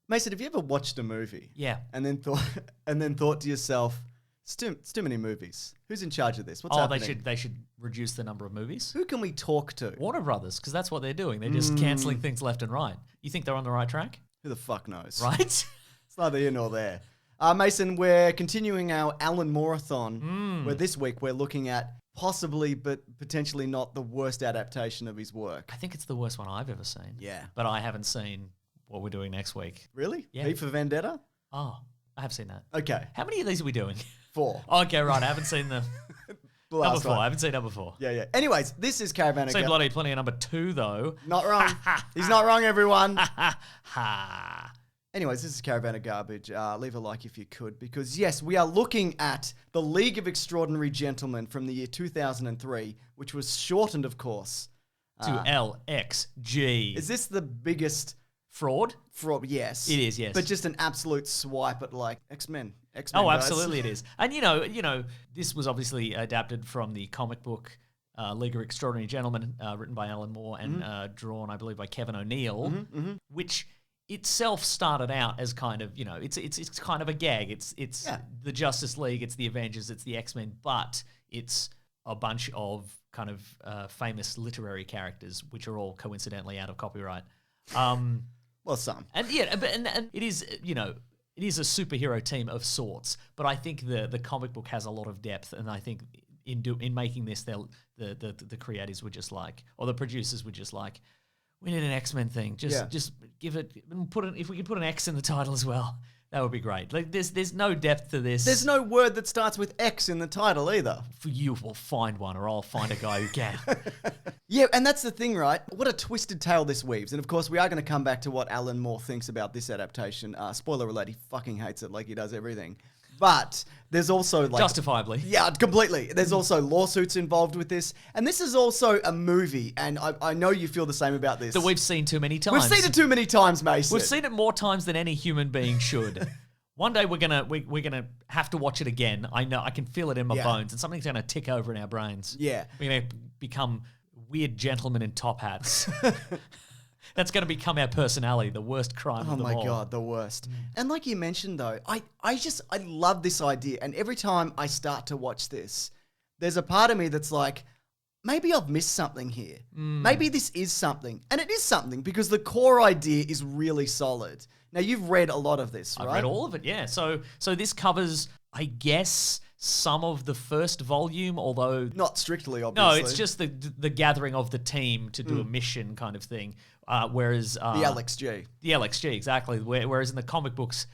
Mason, have you ever watched a movie? Yeah. And then thought to yourself, it's too many movies. Who's in charge of this? What's happening? They should reduce the number of movies. Who can we talk to? Warner Brothers, because that's what they're doing. They're just cancelling things left and right. You think they're on the right track? Who the fuck knows? Right? It's neither here nor there. Mason, we're continuing our Alan Moore-athon, where this week we're looking at possibly, but potentially not, the worst adaptation of his work. I think it's the worst one I've ever seen. Yeah. But I haven't seen what we're doing next week. Really? Yeah. V for Vendetta? Oh, I have seen that. Okay. How many of these are we doing? 4. Okay, right. I haven't seen the The number last 4. one. I haven't seen number 4. Yeah. Anyways, this is Caravan of Seen Garbage. plenty of number 2, though. Not wrong. He's not wrong, everyone. Ha. Anyways, this is Caravan of Garbage. Leave a like if you could, because yes, we are looking at the League of Extraordinary Gentlemen from the year 2003, which was shortened, of course. To LXG. Is this the biggest fraud? fraud? Yes. It is, yes. But just an absolute swipe at like X-Men. Oh, guys. absolutely it is. And you know, this was obviously adapted from the comic book League of Extraordinary Gentlemen, written by Alan Moore and drawn, I believe, by Kevin O'Neill, which itself started out as kind of, it's kind of a gag. It's the Justice League, it's the Avengers, it's the X-Men, but it's a bunch of kind of famous literary characters, which are all coincidentally out of copyright. Well, some. And and it is, it is a superhero team of sorts, but I think the comic book has a lot of depth, and I think in making this, the creators were just like, or the producers were just like, we need an X-Men thing. Just give it, if we could put an X in the title as well, that would be great. Like there's no depth to this. There's no word that starts with X in the title either. For you, will find one, or I'll find a guy who can. Yeah, and that's the thing, right? What a twisted tale this weaves. And of course, we are going to come back to what Alan Moore thinks about this adaptation. Spoiler alert, he fucking hates it like he does everything. But there's also like... Justifiably. Yeah, completely. There's also lawsuits involved with this. And this is also a movie, and I know you feel the same about this. That we've seen too many times. We've seen it too many times, Mason. We've seen it more times than any human being should. One day we're gonna have to watch it again. I know, I can feel it in my bones, and something's gonna tick over in our brains. Yeah. We're gonna become weird gentlemen in top hats. That's going to become our personality, the worst crime of them all. Oh my God, the worst. And like you mentioned though, I love this idea. And every time I start to watch this, there's a part of me that's like, maybe I've missed something here. Maybe this is something. And it is something because the core idea is really solid. Now you've read a lot of this, right? I've read all of it, yeah. So this covers, I guess, some of the first volume, although... Not strictly, obviously. No, it's just the gathering of the team to do a mission kind of thing. Whereas... the LXG. The LXG, exactly. Whereas in the comic books,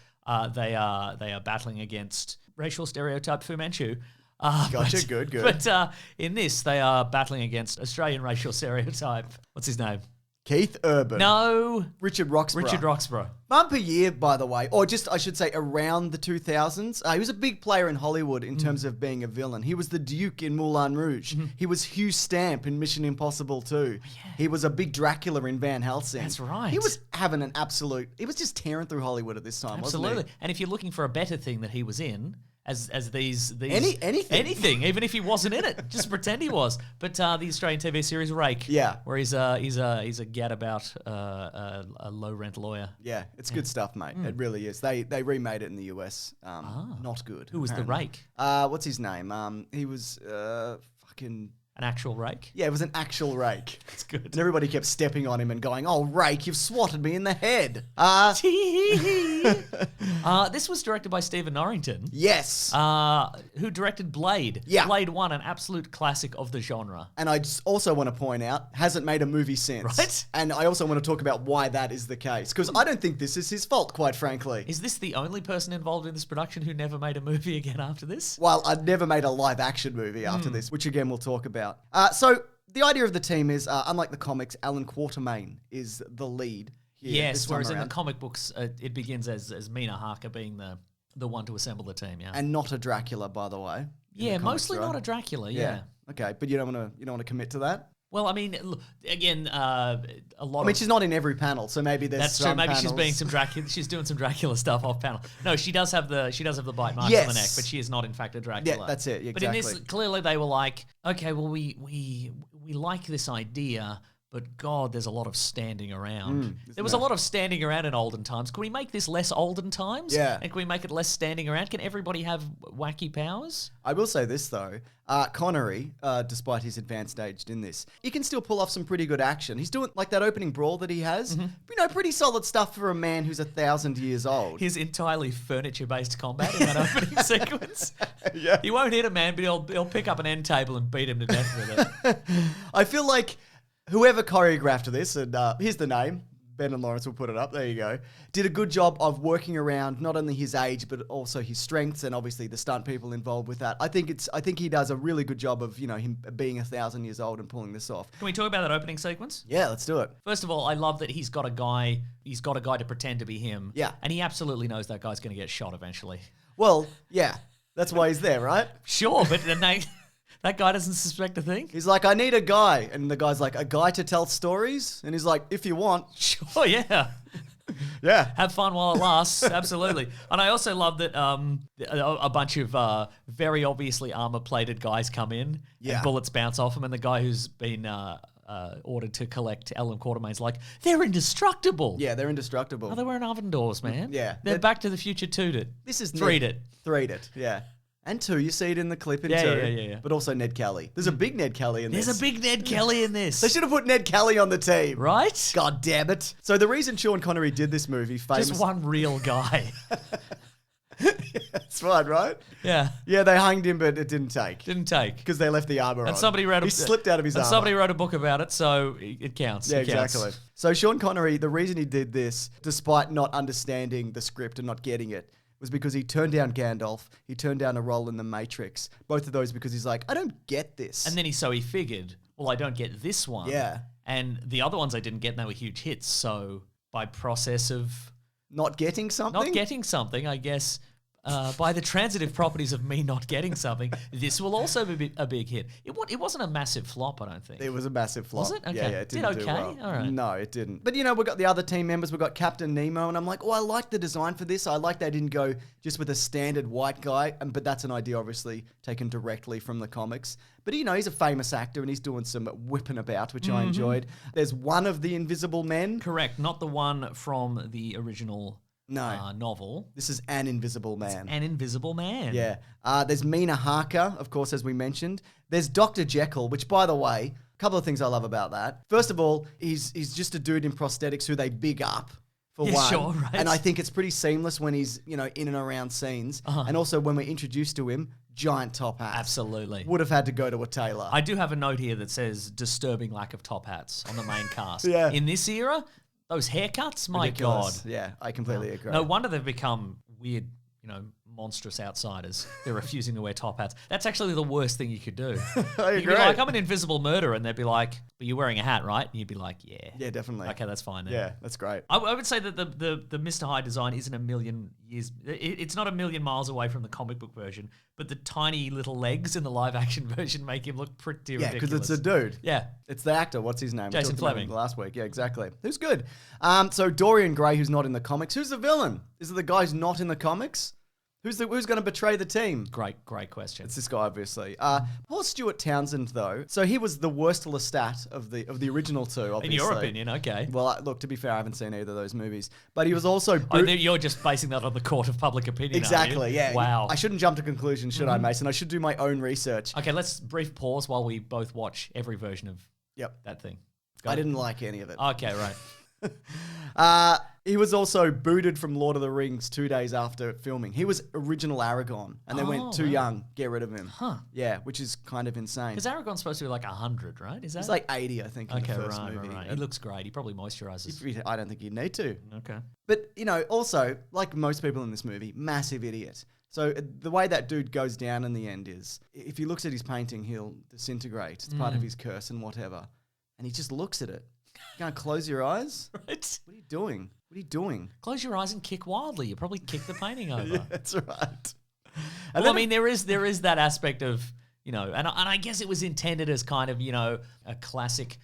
they are battling against racial stereotype Fu Manchu. Gotcha, good. But in this, they are battling against Australian racial stereotype. What's his name? Keith Urban. No. Richard Roxburgh. Bumper year, by the way, or just, I should say, around the 2000s. He was a big player in Hollywood in terms of being a villain. He was the Duke in Moulin Rouge. He was Hugh Stamp in Mission Impossible 2. Yeah. He was a big Dracula in Van Helsing. That's right. He was having an absolute... He was just tearing through Hollywood at this time, wasn't Absolutely. And if you're looking for a better thing that he was in... As these anything, even if he wasn't in it, just pretend he was. But the Australian TV series Rake, where he's a gadabout a low rent lawyer. Yeah, it's good stuff, mate. It really is. They remade it in the US. Not good. Who was apparently. the Rake? What's his name? He was fucking. An actual rake? Yeah, it was an actual rake. That's good. And everybody kept stepping on him and going, "Oh, rake, you've swatted me in the head." This was directed by Stephen Norrington. Yes. Who directed Blade. Yeah. Blade 1, an absolute classic of the genre. And I just also want to point out, hasn't made a movie since. Right. And I also want to talk about why that is the case. Because I don't think this is his fault, quite frankly. Is this the only person involved in this production who never made a movie again after this? Well, I'd never made a live action movie after this, which again we'll talk about. So the idea of the team is, unlike the comics, Alan Quartermaine is the lead here. Yes, whereas in the comic books, it begins as Mina Harker being the one to assemble the team, yeah. And not a Dracula, by the way. Yeah, mostly not a Dracula, yeah. Okay, but you don't want to commit to that? Well, I mean, look, again, a lot. I mean, she's not in every panel, so maybe there's that's some true. Maybe panels. she's being some Dracula. She's doing some Dracula stuff off panel. No, she does have the bite marks on the neck, but she is not in fact a Dracula. Yeah, that's it. Exactly. But in this, clearly they were like, okay, well, we like this idea, but God, there's a lot of standing around. There was there? a lot of standing around in olden times. Can we make this less olden times? Yeah. And can we make it less standing around? Can everybody have wacky powers? I will say this, though. Connery, despite his advanced age in this, he can still pull off some pretty good action. He's doing, like, that opening brawl that he has. Pretty solid stuff for a man who's 1,000 years old. His entirely furniture-based combat in that opening sequence. Yeah. He won't hit a man, but he'll pick up an end table and beat him to death with it. I feel like whoever choreographed this, and here's the name, Ben and Lawrence will put it up, there you go, did a good job of working around not only his age, but also his strengths and obviously the stunt people involved with that. I think he does a really good job of, him being 1,000 years old and pulling this off. Can we talk about that opening sequence? Yeah, let's do it. First of all, I love that he's got a guy to pretend to be him. Yeah. And he absolutely knows that guy's going to get shot eventually. Well, yeah, that's why he's there, right? Sure, but then that guy doesn't suspect a thing? He's like, I need a guy. And the guy's like, a guy to tell stories? And he's like, if you want. Sure, yeah. Yeah. Have fun while it lasts. Absolutely. And I also love that a bunch of very obviously armor-plated guys come in and bullets bounce off them, and the guy who's been ordered to collect Alan Quartermaine's like, they're indestructible. Yeah, they're indestructible. Oh, they weren't oven doors, man. Yeah. They're Back to the Future 2'd it. This is Three'd it. Three'd it, yeah. And 2, you see it in the clip in 2. Yeah. But also Ned Kelly. There's a big Ned Kelly in this. There's a big Ned Kelly in this. They should have put Ned Kelly on the team. Right? God damn it. So the reason Sean Connery did this movie, Just one real guy. That's fine, right? Yeah. Yeah, they hanged him, but it didn't take. Didn't take. Because they left the armor on. And somebody wrote He slipped out of his armor. Somebody wrote a book about it, so it counts. Yeah, It counts. exactly. So Sean Connery, the reason he did this, despite not understanding the script and not getting it, was because he turned down Gandalf, he turned down a role in The Matrix. Both of those because he's like, I don't get this. And then he figured, well, I don't get this one. Yeah. And the other ones I didn't get, and they were huge hits. So by process of Not getting something, I guess, by the transitive properties of me not getting something, this will also be a big hit. It wasn't a massive flop, I don't think. It was a massive flop. Was it? Okay. Yeah, it didn't do well. All right. No, it didn't. But, we've got the other team members. We've got Captain Nemo, and I'm like, I like the design for this. I like they didn't go just with a standard white guy, but that's an idea, obviously, taken directly from the comics. But, he's a famous actor, and he's doing some whipping about, which I enjoyed. There's one of the Invisible Men. Correct. Not the one from the original novel. This is An Invisible Man. An Invisible Man. Yeah. There's Mina Harker, of course, as we mentioned. There's Dr. Jekyll, which, by the way, a couple of things I love about that. First of all, he's just a dude in prosthetics who they big up, for one. Sure, right. And I think it's pretty seamless when he's, in and around scenes. And also when we're introduced to him, giant top hat. Absolutely. Would have had to go to a tailor. I do have a note here that says disturbing lack of top hats on the main cast. Yeah. In this era, those haircuts, my Ridiculous. God. Yeah, I completely agree. No wonder they've become weird, monstrous outsiders. They're refusing to wear top hats. That's actually the worst thing you could do. I You'd agree. be like, I'm an invisible murderer, and they'd be like, but you're wearing a hat, right? And you'd be like, yeah. Yeah, definitely. Okay, that's fine then. Yeah, that's great. I would say that the Mr. Hyde design isn't a million years. It's not a million miles away from the comic book version, but the tiny little legs in the live action version make him look pretty Yeah, ridiculous. because it's a dude. Yeah. It's the actor. What's his name? We Jason talked about Fleming. him last week. Yeah, exactly. Who's good? So Dorian Gray, who's not in the comics. Who's the villain? Is it the guy who's not in the comics? Who's going to betray the team? Great question. It's this guy, obviously. Paul Stewart Townsend, though. So he was the worst Lestat of the original two, obviously. In your opinion, okay. Well, look, to be fair, I haven't seen either of those movies. But he was also... You're just basing that on the court of public opinion, Exactly, aren't you? yeah. Wow. I shouldn't jump to conclusions, should I, Mason? I should do my own research. Okay, let's brief pause while we both watch every version of that thing. I didn't like any of it. Okay, right. He was also booted from Lord of the Rings 2 days after filming. He was original Aragorn, and they went too young, get rid of him. Huh. Yeah, which is kind of insane. Because Aragorn's supposed to be like 100, right? Is that? He's like 80, I think, in the first movie. Right. He looks great. He probably moisturizes. I don't think you need to. Okay. But, also, like most people in this movie, massive idiot. So the way that dude goes down in the end is, if he looks at his painting, he'll disintegrate. It's part of his curse and whatever. And he just looks at it. You can't close your eyes? Right. What are you doing? What are you doing? Close your eyes and kick wildly. You probably kick the painting over. Yeah, that's right. Well, I mean, there is that aspect of, and I guess it was intended as kind of, a classic,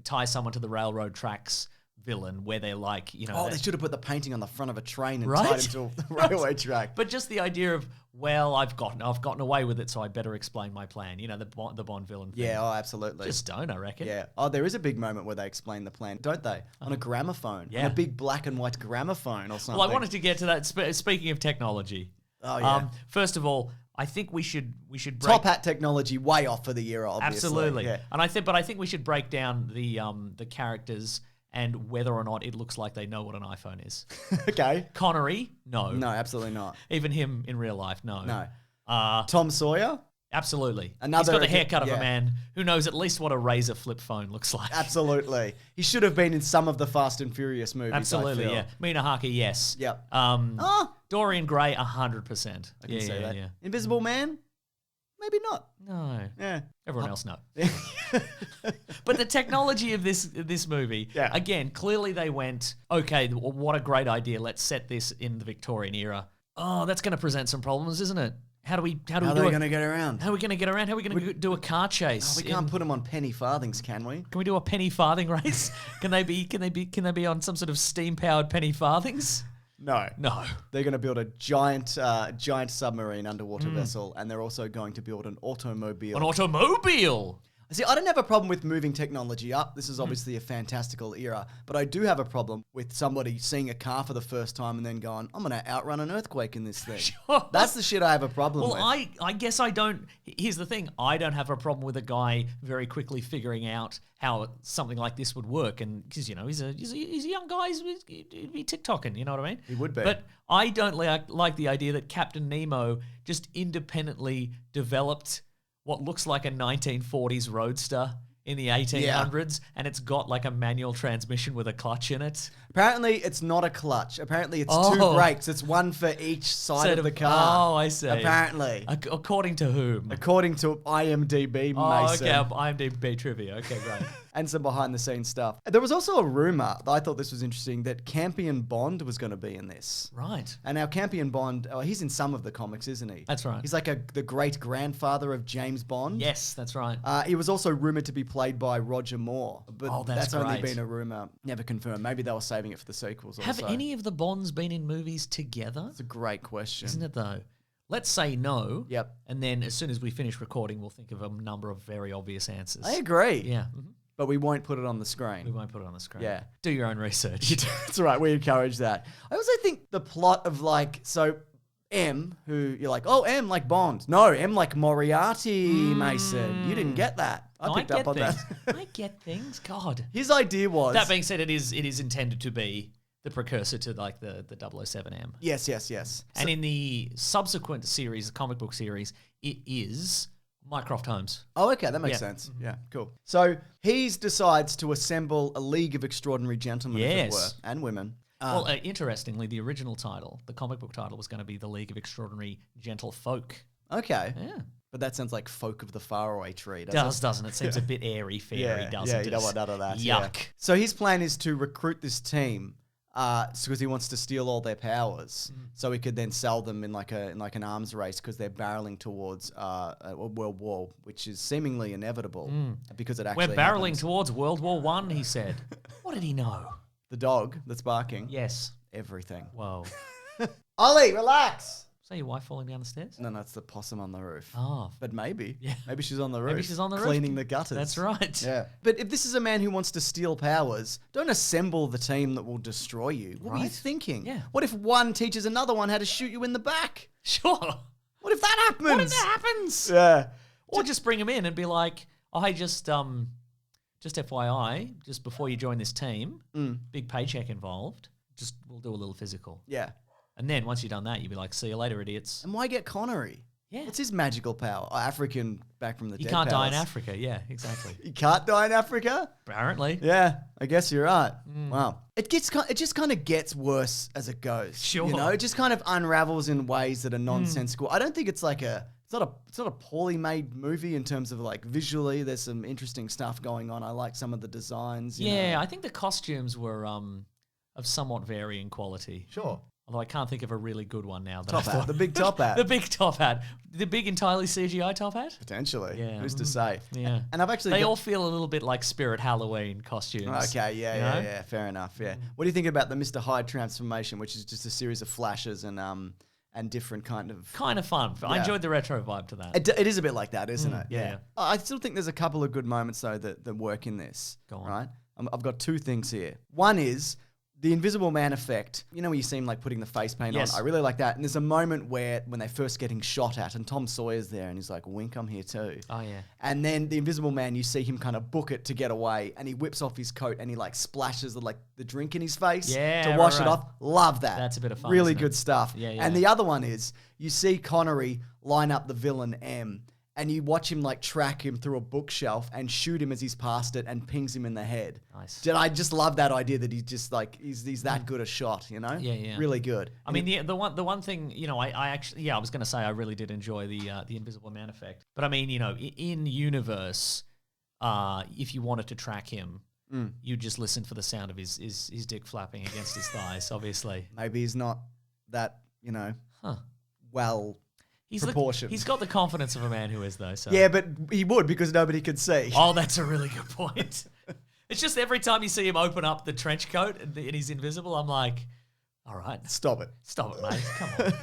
tie someone to the railroad tracks villain where they're like, Oh, they should have put the painting on the front of a train and Right? tied it to the railway track. But just the idea of, well, I've gotten away with it, so I better explain my plan. The Bond villain thing. Yeah, oh, absolutely. Just don't, I reckon. Yeah. Oh, there is a big moment where they explain the plan, don't they? On a gramophone. Yeah. On a big black and white gramophone or something. Well, I wanted to get to that. Speaking of technology. Oh, yeah. First of all, I think we should break... Top hat technology way off for the era, obviously. Absolutely. Yeah. And I think we should break down the characters and whether or not it looks like they know what an iPhone is. Okay. Connery, no. No, absolutely not. Even him in real life, no. No. Tom Sawyer? Absolutely. He's Another got the haircut of yeah. a man who knows at least what a razor flip phone looks like. Absolutely. He should have been in some of the Fast and Furious movies, Absolutely, I feel. yeah. Mina Harker, yes. Yep. Dorian Gray, 100%. I can say that. Yeah. Invisible Man? Maybe not. No. Yeah. Everyone else no. But the technology of this movie, Yeah. again, clearly they went, okay, what a great idea. Let's set this in the Victorian era. Oh, that's going to present some problems, isn't it? How are they going to get around? How are we going to get around? How are we going to do a car chase? We can't put them on penny farthings, can we? Can we do a penny farthing race? Can they be on some sort of steam powered penny farthings? No. No. They're going to build a giant submarine underwater vessel, and they're also going to build an automobile. An automobile. See, I don't have a problem with moving technology up. This is obviously a fantastical era, but I do have a problem with somebody seeing a car for the first time and then going, I'm going to outrun an earthquake in this thing. Sure. That's the shit I have a problem with. Well, I guess I don't. Here's the thing. I don't have a problem with a guy very quickly figuring out how something like this would work. And because, he's a young guy. He'd be TikToking, you know what I mean? He would be. But I don't like the idea that Captain Nemo just independently developed what looks like a 1940s roadster in the 1800s, and it's got like a manual transmission with a clutch in it. Apparently, it's not a clutch. Apparently, it's two brakes. It's one for each side of the car. Oh, I see. Apparently. According to whom? According to IMDb, Oh, Mason. okay, IMDb trivia. Okay, great. And some behind-the-scenes stuff. There was also a rumor, I thought this was interesting, that Campion Bond was going to be in this. Right. And now Campion Bond, he's in some of the comics, isn't he? That's right. He's like the great-grandfather of James Bond. Yes, that's right. He was also rumored to be played by Roger Moore. But that's only great. been a rumor. Never confirmed. Maybe they were saving it for the sequels Have also. any of the Bonds been in movies together? That's a great question. Isn't it though? Let's say no. Yep. And then as soon as we finish recording, we'll think of a number of very obvious answers. I agree. Yeah. But we won't put it on the We screen. won't put it on the screen. Yeah. Do your own research. That's right. We encourage that. I also think the plot of M, who you're like, oh, M like Bond. No, M like Moriarty, Mason. You didn't get that. I picked up on that. I get things. God. His idea was... That being said, it is intended to be the precursor to like the 007M. Yes. And in the subsequent series, the comic book series, it is Mycroft Holmes. Oh, okay, that makes sense. Yeah, cool. So he decides to assemble a League of Extraordinary Gentlemen, if it were, and women. Well, interestingly, the original title, the comic book title, was going to be The League of Extraordinary Gentlefolk. Okay. Yeah. But that sounds like folk of the faraway tree, Doesn't it? Seems a bit airy, fairy, doesn't it? Yeah, you don't want none of that. Yuck. Yeah. So his plan is to recruit this team because he wants to steal all their powers, so he could then sell them in like an arms race because they're barreling towards a world war, which is seemingly inevitable because it actually We're barreling happens. towards World War One, he said. What did he know? The dog that's barking. Yes. Everything. Whoa. Ollie, relax. Is that your wife falling down the stairs? No, that's the possum on the roof. Oh. But maybe. Yeah. Maybe she's on the roof. Maybe she's on the roof. Cleaning the gutters. That's right. Yeah. But if this is a man who wants to steal powers, don't assemble the team that will destroy you. What were you Right. thinking? Yeah. What if one teaches another one how to shoot you in the back? Sure. What if that happens? What if that happens? Yeah. Or just bring him in and be like, oh, hey, just FYI, just before you join this team, big paycheck involved, just we'll do a little physical. Yeah. And then once you've done that, you'll be like, see you later, idiots. And why get Connery? Yeah. What's his magical power? Oh, African back from the You dead can't die in powers. Africa. Yeah, exactly. You can't die in Africa? Apparently. Yeah, I guess you're right. Wow. It just kind of gets worse as it goes. Sure. You know, it just kind of unravels in ways that are nonsensical. I don't think it's like it's not a poorly made movie in terms of like visually. There's some interesting stuff going on. I like some of the designs. You Yeah, know. I think the costumes were of somewhat varying quality. Sure. Although I can't think of a really good one now. That Top I hat, thought. the big top hat. The big top hat. The big entirely CGI top hat? Potentially. Yeah. Who's to say? Yeah. And I've actually... They all feel a little bit like Spirit Halloween costumes. Okay, you know? yeah. Fair enough, yeah. What do you think about the Mr. Hyde transformation, which is just a series of flashes and different kind of... Kind of fun. I enjoyed the retro vibe to that. It is a bit like that, isn't it? yeah. I still think there's a couple of good moments, though, that work in this. Go on. Right? I've got two things here. One is... the Invisible Man effect, you know, where you see him like putting the face paint on. I really like that. And there's a moment when they're first getting shot at, and Tom Sawyer's there, and he's like, "Wink, I'm here too." Oh yeah. And then the Invisible Man, you see him kind of book it to get away, and he whips off his coat and he like splashes the drink in his face to wash it off. Love that. That's a bit of fun. Really isn't good it? stuff. Yeah. And the other one is you see Connery line up the villain M. And you watch him like track him through a bookshelf and shoot him as he's past it and pings him in the head. Nice. I just love that idea that he's just like he's that good a shot, you know? Yeah. Really good. I mean, the one thing, you know, I actually, I was going to say I really did enjoy the Invisible Man effect. But I mean, you know, in universe, if you wanted to track him, you just listen for the sound of his dick flapping against his thighs. Obviously, maybe he's not that, you know, well. He's proportioned. He's got the confidence of a man who is, though. So. Yeah, but he would because nobody could see. Oh, that's a really good point. It's just every time you see him open up the trench coat and he's invisible, I'm like, all right. Stop it, mate. Come on.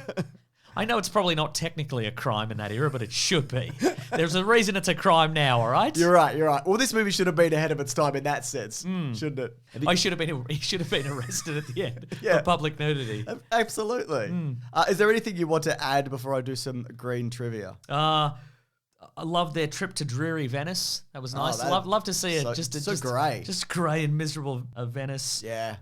I know it's probably not technically a crime in that era, but it should be. There's a reason it's a crime now, all right? You're right. Well, this movie should have been ahead of its time in that sense, shouldn't it? He should have been arrested at the end for public nudity. Absolutely. Is there anything you want to add before I do some green trivia? I love their trip to dreary Venice. That was nice. Love to see it. Just grey. Just grey and miserable Venice. Yeah.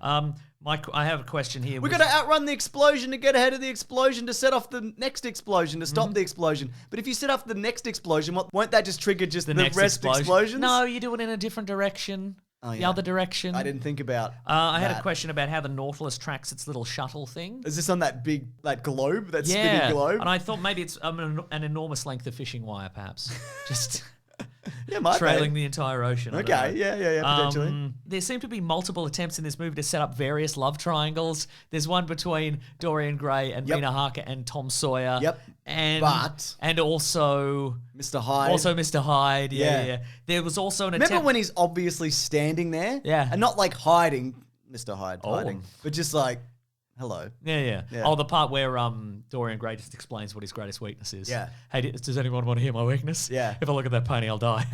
Mike, I have a question here. We've got to outrun the explosion to get ahead of the explosion to set off the next explosion to stop the explosion. But if you set off the next explosion, won't that just trigger just the next rest explosions? No, you do it in a different direction. Oh, yeah. The other direction. I didn't think about I had a question about how the Nautilus tracks its little shuttle thing. Is this on that big globe, that spinning globe? And I thought maybe it's an enormous length of fishing wire, perhaps. Just might trailing be the entire ocean. Okay, yeah, potentially. There seem to be multiple attempts in this movie to set up various love triangles. There's one between Dorian Gray and Mina Harker and Tom Sawyer. Yep. And also Mr. Hyde. Also Mr. Hyde. Yeah. There was also an attempt. Remember when he's obviously standing there? Yeah. And not like hiding, Mr. Hyde hiding, but just like, hello. Yeah. Oh, the part where Dorian Gray just explains what his greatest weakness is. Yeah. Hey, does anyone want to hear my weakness? Yeah. If I look at that pony, I'll die.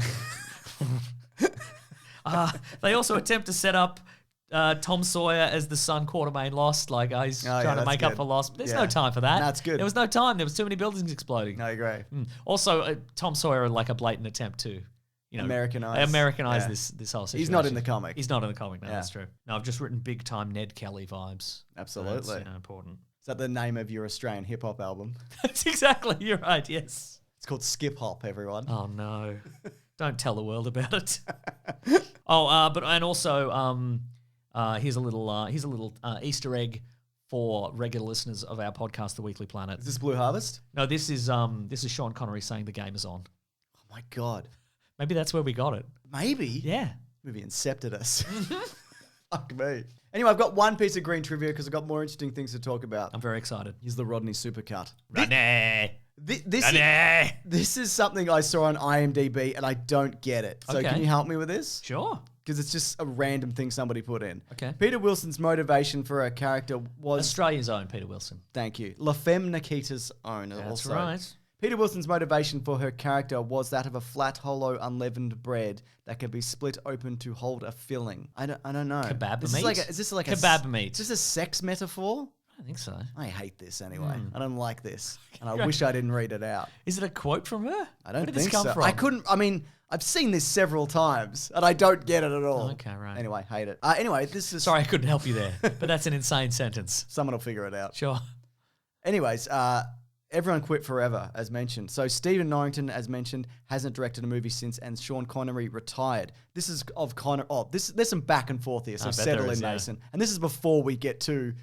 They also attempt to set up Tom Sawyer as the son Quartermaine lost. Like, he's trying to make up for lost. There's no time for that. That's good. There was no time. There was too many buildings exploding. I agree. Also, Tom Sawyer, like a blatant attempt to, Americanize this whole situation. He's not in the comic. He's not in the comic. No, that's true. No, I've just written big time Ned Kelly vibes. Absolutely. That's, important. Is that the name of your Australian hip hop album? That's exactly. You're right. Yes. It's called Skip Hop, everyone. Oh no! Don't tell the world about it. Also, here's a little Easter egg for regular listeners of our podcast, The Weekly Planet. Is this Blue Harvest? No, this is Sean Connery saying the game is on. Oh my god! Maybe that's where we got it. Maybe. Yeah. Movie incepted us. Fuck me. Anyway, I've got one piece of green trivia because I've got more interesting things to talk about. I'm very excited. Here's the Rodney supercut. Rodney. This is something I saw on IMDb and I don't get it. So can you help me with this? Sure. Because it's just a random thing somebody put in. Okay. Peter Wilson's motivation for a character was... Australia's own Peter Wilson. Thank you. La Femme Nikita's own That's also. right. Peter Wilson's motivation for her character was that of a flat, hollow, unleavened bread that can be split open to hold a filling. I don't know. Kebab Is this like a kebab meat? Is this a sex metaphor? I don't think so. I hate this anyway. I don't like this. And I wish I didn't read it out. Is it a quote from her? I don't Where did think this come so. from? I've seen this several times and I don't get it at all. Okay, right. Anyway, hate it. Anyway, this is... Sorry, I couldn't help you there, but that's an insane sentence. Someone will figure it out. Sure. Anyways, everyone quit forever, as mentioned. So Stephen Norrington, as mentioned, hasn't directed a movie since, and Sean Connery retired. This is of Connery... there's some back and forth here, so settle in, Mason. And this is before we get to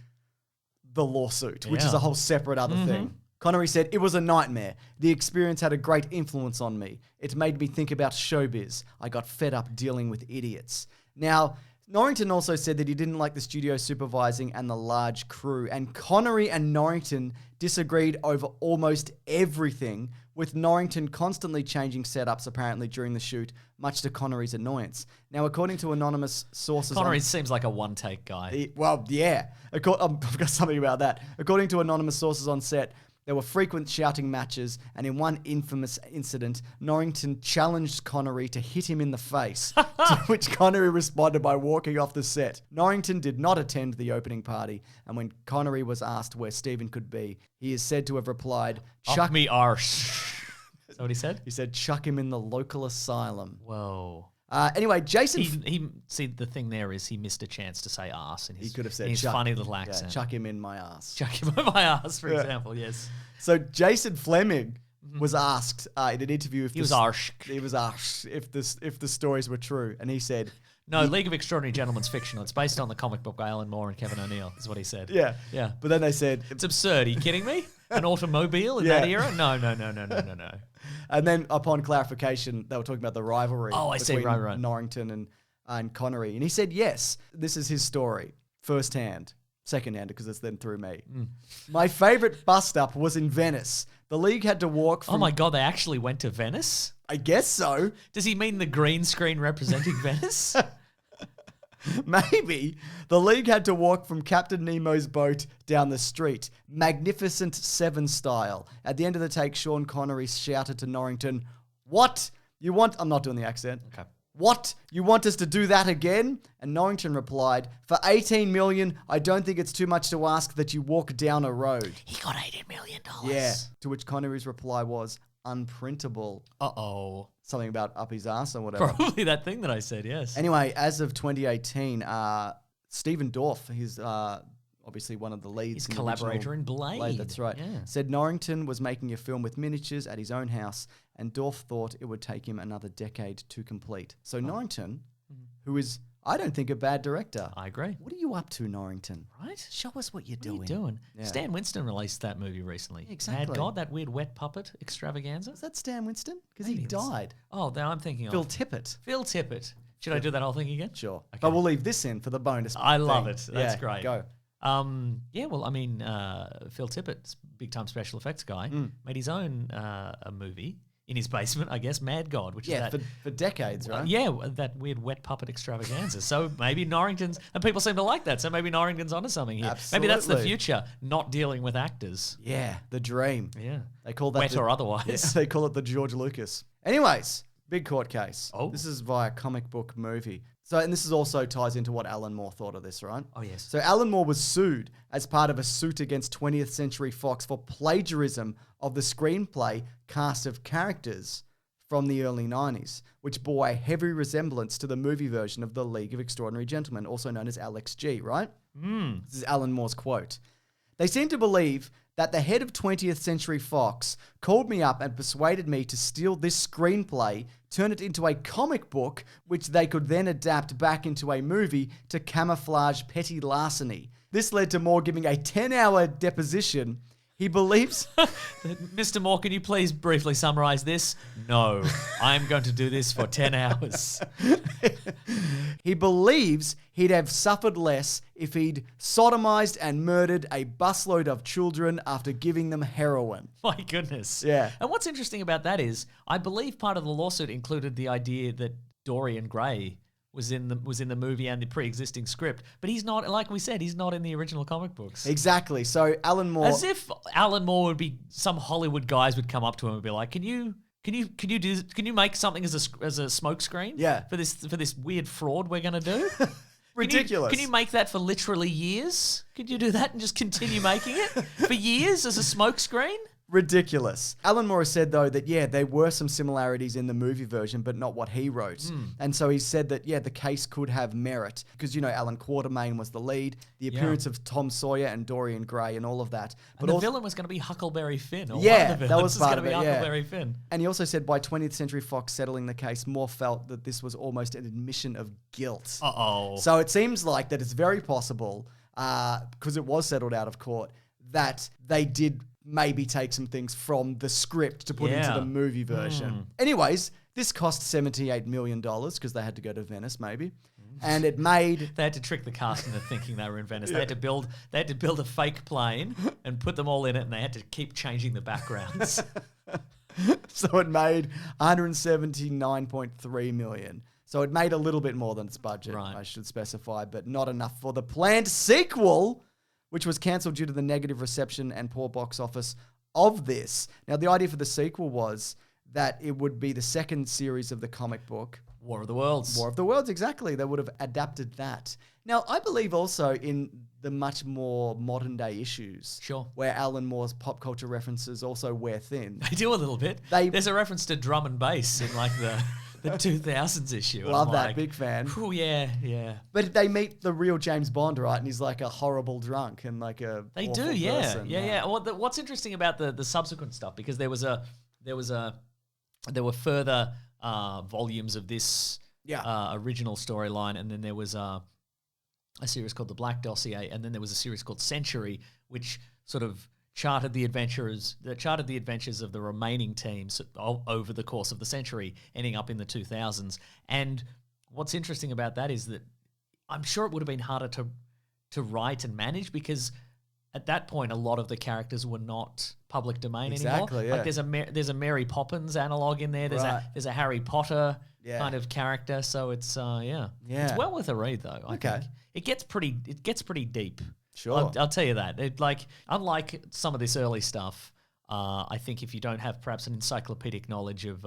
the lawsuit, which is a whole separate other thing. Connery said, "It was a nightmare. The experience had a great influence on me. It made me think about showbiz. I got fed up dealing with idiots." Now, Norrington also said that he didn't like the studio supervising and the large crew, and Connery and Norrington disagreed over almost everything, with Norrington constantly changing setups apparently during the shoot, much to Connery's annoyance. Now, according to anonymous sources... Connery seems like a one-take guy. Well, yeah. I've got something about that. According to anonymous sources on set, there were frequent shouting matches, and in one infamous incident, Norrington challenged Connery to hit him in the face, to which Connery responded by walking off the set. Norrington did not attend the opening party, and when Connery was asked where Stephen could be, he is said to have replied, Chuck me arse. Is that what he said? He said, chuck him in the local asylum. Whoa. Anyway, Jason... He see, the thing there is he missed a chance to say arse in his, he could have said in his funny little accent. Chuck him in my ass. Chuck him in my ass, for example, yes. So Jason Fleming was asked in an interview if he was asked if the stories were true, and he said... No, League of Extraordinary Gentlemen's fictional. It's based on the comic book by Alan Moore and Kevin O'Neill, is what he said. Yeah. Yeah. But then they said... It's absurd. Are you kidding me? An automobile in that era? No. And then upon clarification, they were talking about the rivalry between right. Norrington and Connery. And he said, yes, this is his story, firsthand. Second-hand, because it's then through me. My favourite bust-up was in Venice. The League had to walk from... Oh my God, they actually went to Venice? I guess so. Does he mean the green screen representing Venice? Maybe. The League had to walk from Captain Nemo's boat down the street, Magnificent Seven style. At the end of the take, Sean Connery shouted to Norrington, "What? You want..." I'm not doing the accent. Okay. "What? You want us to do that again?" And Norrington replied, "For $18 million, I don't think it's too much to ask that you walk down a road." He got $18 million. Yeah. To which Connery's reply was, "Unprintable." Uh-oh. Something about up his ass or whatever. Probably that thing that I said, yes. Anyway, as of 2018, Stephen Dorff, he's obviously one of the leads. His collaborator in Blade. That's right. Yeah. Said Norrington was making a film with miniatures at his own house, and Dorff thought it would take him another decade to complete. So Norrington, who is, I don't think, a bad director. I agree. What are you up to, Norrington? Right? Show us what you're What doing. are you doing? Yeah. Stan Winston released that movie recently. Exactly. Mad God, that weird wet puppet extravaganza. Is that Stan Winston? Because he Maybe it's- died. Oh, now I'm thinking Phil of Tippett. Phil Tippett. Should I do that whole thing again? Sure. Okay. But we'll leave this in for the bonus. I love thing. it. That's Yeah, great. Go. Yeah, well, I mean, Phil Tippett, big-time special effects guy, made his own a movie in his basement, I guess, Mad God, which is that... for decades, right? that weird wet puppet extravaganza. So maybe Norrington's... And people seem to like that, so maybe Norrington's onto something here. Maybe that's the Absolutely. future, not dealing with actors. Yeah, the dream. Yeah. They call that Wet or otherwise. Yeah, they call it the George Lucas. Anyways, big court case. Oh. This is via comic book movie. So, and this is also ties into what Alan Moore thought of this, right? Oh, yes. So Alan Moore was sued as part of a suit against 20th Century Fox for plagiarism of the screenplay cast of characters from the early 90s, which bore a heavy resemblance to the movie version of The League of Extraordinary Gentlemen, also known as Alex G, right? This is Alan Moore's quote. They seem to believe that the head of 20th Century Fox called me up and persuaded me to steal this screenplay, turn it into a comic book, which they could then adapt back into a movie to camouflage petty larceny. This led to Moore giving a 10-hour deposition. He believes... Mr. Moore, can you please briefly summarize this? No, I'm going to do this for 10 hours. He believes he'd have suffered less if he'd sodomized and murdered a busload of children after giving them heroin. My goodness. Yeah. And what's interesting about that is, I believe part of the lawsuit included the idea that Dorian Gray was in the movie and the pre-existing script, but he's not. Like we said, he's not in the original comic books. Exactly. So Alan Moore, As if Alan Moore would be, some Hollywood guys would come up to him and be like, "Can you make something as a smoke screen? Yeah. For this weird fraud we're gonna do." ridiculous. Can you make that for literally years? Could you do that and just continue making it for years as a smoke screen? Ridiculous. Alan Moore said, though, that, yeah, there were some similarities in the movie version, but not what he wrote. And so he said that, yeah, the case could have merit because, Alan Quartermaine was the lead, the appearance of Tom Sawyer and Dorian Gray and all of that. But the villain was going to be Huckleberry Finn. Or Yeah, one of the that was villains part going to of be it, yeah. Huckleberry Finn. And he also said by 20th Century Fox settling the case, Moore felt that this was almost an admission of guilt. Uh-oh. So it seems like that it's very possible, because it was settled out of court, that they did maybe take some things from the script to put into the movie version. Anyways, this cost $78 million because they had to go to Venice, maybe. and it made... They had to trick the cast into thinking they were in Venice. They had to build a fake plane and put them all in it, and they had to keep changing the backgrounds. So it made 179.3 million. So it made a little bit more than its budget, Right. I should specify, but not enough for the planned sequel, which was cancelled due to the negative reception and poor box office of this. Now, the idea for the sequel was that it would be the second series of the comic book. War of the Worlds. War of the Worlds, exactly. They would have adapted that. Now, I believe also in the much more modern day issues. Sure. Where Alan Moore's pop culture references also wear thin. They do a little bit. There's a reference to drum and bass in like the 2000s issue. Love that, big fan. Oh, yeah. But they meet the real James Bond, right? And he's like a horrible drunk and like a They awful do, yeah. person. Yeah. What's interesting about the subsequent stuff, because there were further volumes of this original storyline, and then there was a series called The Black Dossier, and then there was a series called Century, which sort of charted the adventures of the remaining teams over the course of the century, ending up in the 2000s. And what's interesting about that is that I'm sure it would have been harder to write and manage, because at that point a lot of the characters were not public domain anymore. Yeah. Like there's a Mary Poppins analog in there. There's a Harry Potter kind of character. So it's it's well worth a read though. I think it gets pretty deep. Sure. I'll tell you that. Unlike some of this early stuff, I think if you don't have perhaps an encyclopedic knowledge of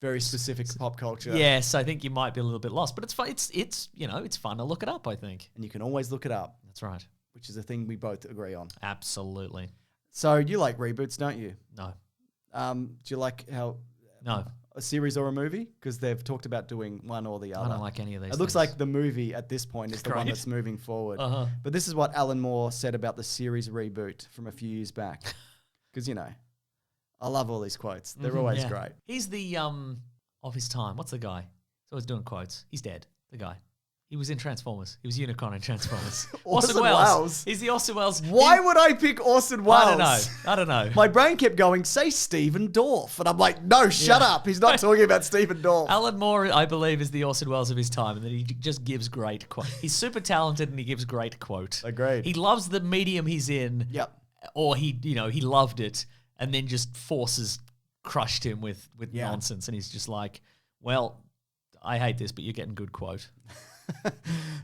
very specific pop culture. Yes, I think you might be a little bit lost. But it's fun. It's fun to look it up, I think. And you can always look it up. That's right. Which is a thing we both agree on. Absolutely. So you like reboots, don't you? No. Do you like how... No. A series or a movie? Because they've talked about doing one or the other. I don't like any of these It looks like the movie at this point is the one that's moving forward. Uh-huh. But this is what Alan Moore said about the series reboot from a few years back. Because, I love all these quotes. They're always great. He's the, of his time. What's the guy? He's always doing quotes. He's dead, the guy. He was in Transformers. He was Unicron in Transformers. Orson Welles. He's the Orson Welles. Why would I pick Orson Welles? I don't know. My brain kept going, say Stephen Dorff. And I'm like, no, shut up. He's not talking about Stephen Dorff. Alan Moore, I believe, is the Orson Welles of his time, and that he just gives great quote. He's super talented and he gives great quote. Agreed. He loves the medium he's in. Yep. Or he loved it, and then just forces crushed him with nonsense. And he's just like, well, I hate this, but you're getting good quote.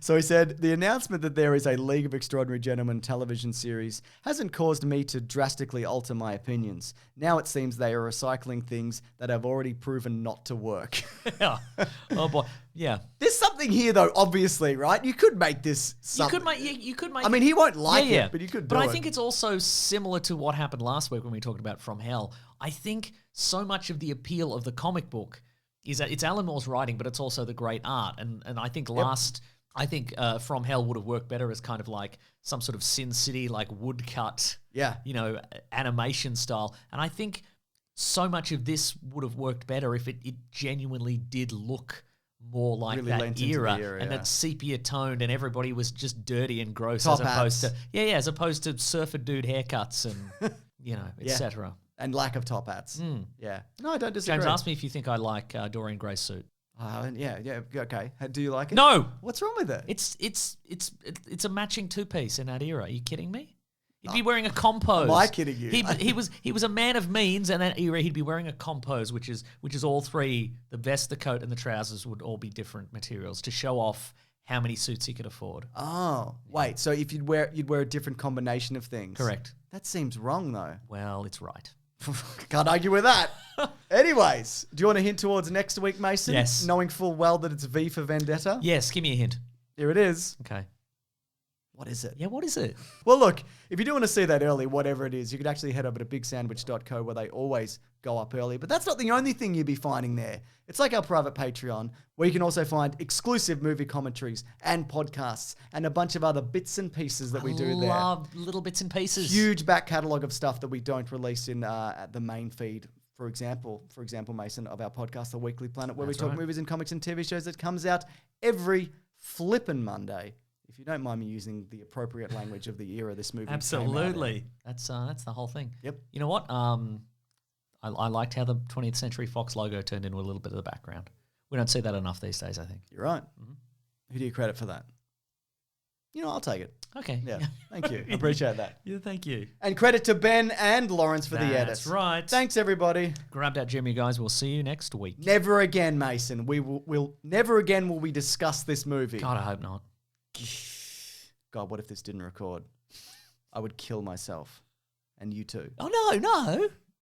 So he said, the announcement that there is a League of Extraordinary Gentlemen television series hasn't caused me to drastically alter my opinions. Now it seems they are recycling things that have already proven not to work. Yeah. Oh boy. Yeah. There's something here though, obviously, right? You could make this something. You could make I mean, he won't like it, but you could do it. But I think it's also similar to what happened last week when we talked about From Hell. I think so much of the appeal of the comic book is that it's Alan Moore's writing, but it's also the great art. And I think From Hell would have worked better as kind of like some sort of Sin City, like woodcut, animation style. And I think so much of this would have worked better if it genuinely did look more like really that era, and that sepia toned, and everybody was just dirty and gross as opposed to surfer dude haircuts and etc. And lack of top hats. Yeah. No, I don't disagree. James, ask me if you think I like Dorian Gray's suit. Yeah. Okay. Do you like it? No. What's wrong with it? It's a matching two-piece in that era. Are you kidding me? He'd be wearing a compose. Am I kidding you? He was a man of means, and that era he'd be wearing a compose, which is all three. The vest, the coat, and the trousers would all be different materials to show off how many suits he could afford. Oh, wait. So if you'd wear a different combination of things. Correct. That seems wrong, though. Well, it's right. Can't argue with that. Anyways, do you want to hint towards next week, Mason? Yes. Knowing full well that it's V for Vendetta? Yes, give me a hint. Here it is. Okay. What is it? Yeah, what is it? Well, look, if you do want to see that early, whatever it is, you could actually head over to bigsandwich.co where they always go up early. But that's not the only thing you'll be finding there. It's like our private Patreon, where you can also find exclusive movie commentaries and podcasts and a bunch of other bits and pieces that we do there. I love little bits and pieces. Huge back catalogue of stuff that we don't release in at the main feed. For example, Mason, of our podcast, The Weekly Planet, where we talk movies and comics and TV shows that comes out every flippin' Monday. If you don't mind me using the appropriate language of the era this movie Absolutely. That's the whole thing. Yep. You know what? I liked how the 20th Century Fox logo turned into a little bit of the background. We don't see that enough these days, I think. You're right. Who do you credit for that? You know, I'll take it. Okay. Yeah. Thank you. I appreciate that. Yeah, thank you. And credit to Ben and Lawrence for the edit. That's right. Thanks, everybody. Grab that gem, you guys. We'll see you next week. Never again, Mason. We'll never again will we discuss this movie. God, I hope not. God, what if this didn't record? I would kill myself. And you too. Oh, no.